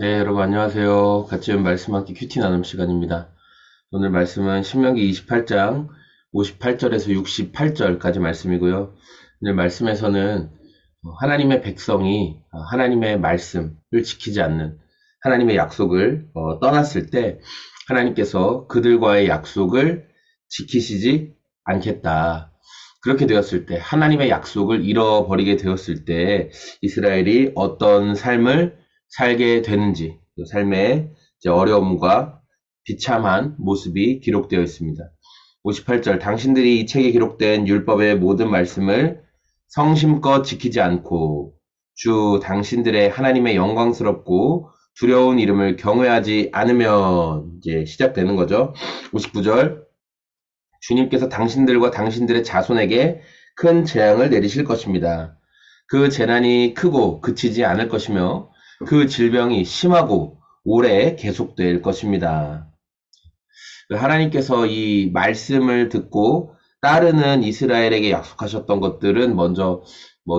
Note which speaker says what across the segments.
Speaker 1: 네, 여러분 안녕하세요. 같이 말씀 함께 큐티 나눔 시간입니다. 오늘 말씀은 신명기 28장 58절에서 68절까지 말씀이고요. 오늘 말씀에서는 하나님의 백성이 하나님의 말씀을 지키지 않는 하나님의 약속을 떠났을 때 하나님께서 그들과의 약속을 지키시지 않겠다. 그렇게 되었을 때 하나님의 약속을 잃어버리게 되었을 때 이스라엘이 어떤 삶을 살게 되는지 그 삶의 어려움과 비참한 모습이 기록되어 있습니다. 58절 당신들이 이 책에 기록된 율법의 모든 말씀을 성심껏 지키지 않고 주 당신들의 하나님의 영광스럽고 두려운 이름을 경외하지 않으면 이제 시작되는 거죠. 59절 주님께서 당신들과 당신들의 자손에게 큰 재앙을 내리실 것입니다. 그 재난이 크고 그치지 않을 것이며 그 질병이 심하고 오래 계속될 것입니다. 하나님께서 이 말씀을 듣고 따르는 이스라엘에게 약속하셨던 것들은 먼저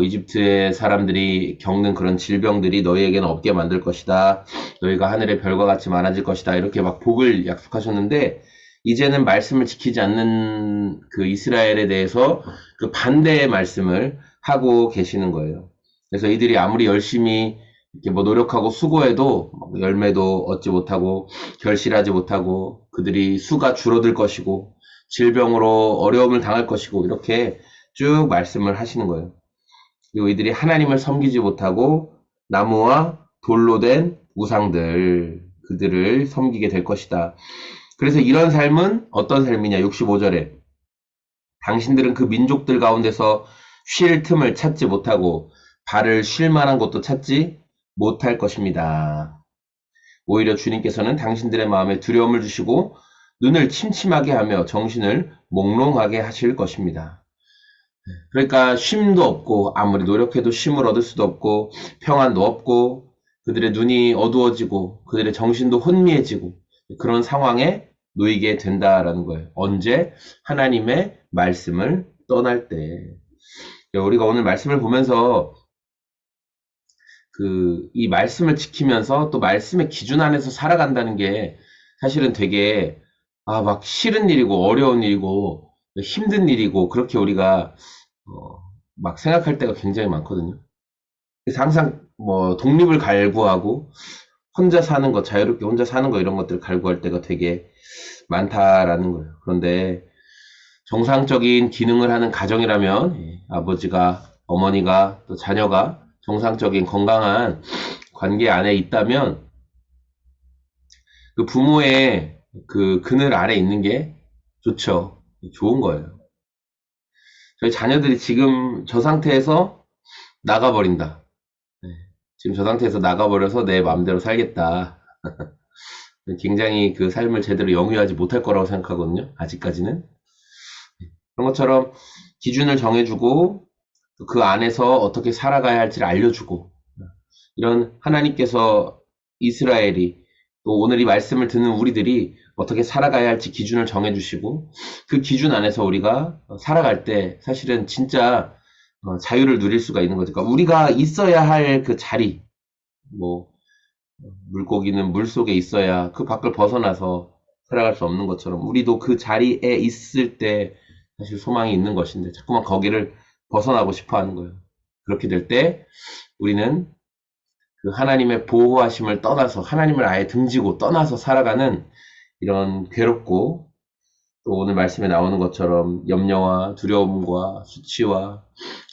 Speaker 1: 이집트의 사람들이 겪는 그런 질병들이 너희에게는 없게 만들 것이다. 너희가 하늘의 별과 같이 많아질 것이다. 이렇게 막 복을 약속하셨는데 이제는 말씀을 지키지 않는 그 이스라엘에 대해서 그 반대의 말씀을 하고 계시는 거예요. 그래서 이들이 아무리 열심히 이렇게 노력하고 수고해도 열매도 얻지 못하고 결실하지 못하고 그들이 수가 줄어들 것이고 질병으로 어려움을 당할 것이고 이렇게 쭉 말씀을 하시는 거예요. 그리고 이들이 하나님을 섬기지 못하고 나무와 돌로 된 우상들 그들을 섬기게 될 것이다. 그래서 이런 삶은 어떤 삶이냐 65절에 당신들은 그 민족들 가운데서 쉴 틈을 찾지 못하고 발을 쉴 만한 곳도 찾지 못할 것입니다. 오히려 주님께서는 당신들의 마음에 두려움을 주시고 눈을 침침하게 하며 정신을 몽롱하게 하실 것입니다. 그러니까 쉼도 없고 아무리 노력해도 쉼을 얻을 수도 없고 평안도 없고 그들의 눈이 어두워지고 그들의 정신도 혼미해지고 그런 상황에 놓이게 된다라는 거예요. 언제? 하나님의 말씀을 떠날 때. 우리가 오늘 말씀을 보면서 이 말씀을 지키면서 또 말씀의 기준 안에서 살아간다는 게 사실은 되게 막 싫은 일이고 어려운 일이고 힘든 일이고 그렇게 우리가 막 생각할 때가 굉장히 많거든요. 그래서 항상 독립을 갈구하고 혼자 사는 거, 자유롭게 혼자 사는 거 이런 것들을 갈구할 때가 되게 많다라는 거예요. 그런데 정상적인 기능을 하는 가정이라면 아버지가, 어머니가, 또 자녀가 정상적인 건강한 관계 안에 있다면 그 부모의 그 그늘 아래 있는 게 좋죠. 좋은 거예요. 저희 자녀들이 지금 저 상태에서 나가버린다. 지금 저 상태에서 나가버려서 내 마음대로 살겠다. 굉장히 그 삶을 제대로 영위하지 못할 거라고 생각하거든요. 아직까지는. 그런 것처럼 기준을 정해주고 그 안에서 어떻게 살아가야 할지를 알려주고 이런 하나님께서 이스라엘이 또 오늘 이 말씀을 듣는 우리들이 어떻게 살아가야 할지 기준을 정해주시고 그 기준 안에서 우리가 살아갈 때 사실은 진짜 자유를 누릴 수가 있는 거죠. 그러니까 우리가 있어야 할 그 자리, 물고기는 물 속에 있어야 그 밖을 벗어나서 살아갈 수 없는 것처럼 우리도 그 자리에 있을 때 사실 소망이 있는 것인데 자꾸만 거기를 벗어나고 싶어 하는 거예요. 그렇게 될 때 우리는 그 하나님의 보호하심을 떠나서 하나님을 아예 등지고 떠나서 살아가는 이런 괴롭고 또 오늘 말씀에 나오는 것처럼 염려와 두려움과 수치와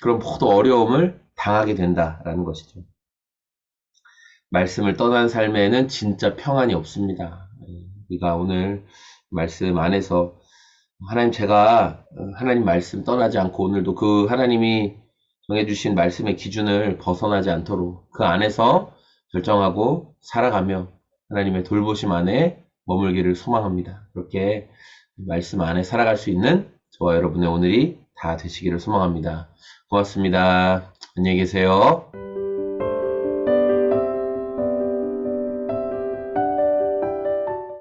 Speaker 1: 그런 모든 어려움을 당하게 된다라는 것이죠. 말씀을 떠난 삶에는 진짜 평안이 없습니다. 우리가 오늘 말씀 안에서 하나님 제가 하나님 말씀 떠나지 않고 오늘도 그 하나님이 정해주신 말씀의 기준을 벗어나지 않도록 그 안에서 결정하고 살아가며 하나님의 돌보심 안에 머물기를 소망합니다. 그렇게 말씀 안에 살아갈 수 있는 저와 여러분의 오늘이 다 되시기를 소망합니다. 고맙습니다. 안녕히 계세요.